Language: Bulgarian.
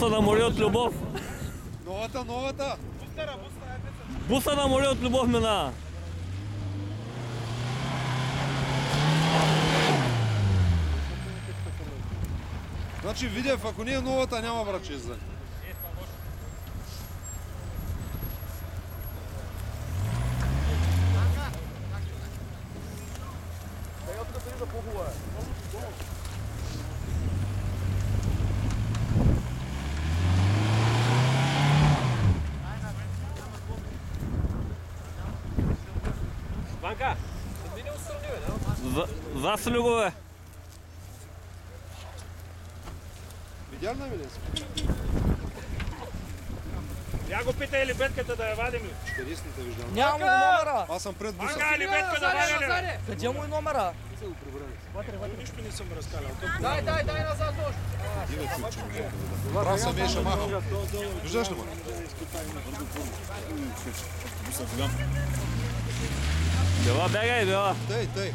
Буса да мори от любов. Новата. Буса да мори от любов мина. Значи Видев, ако не е новата, няма братче издание. Ванка, да ти не усърди, бе, да? Засили го, бе. Видял на Вилес? Я го питай лебедката да я вадим ли? 40-та виждам. Няма му номера. Аз съм пред буса. Ванка, лебедка да вадим ли, бе? Къде му е номера? Нищо не съм разкалял. Дай назад още. Прав съм Меша махал. Виждаш ли ма? Бела, бегай, бела. Тъй.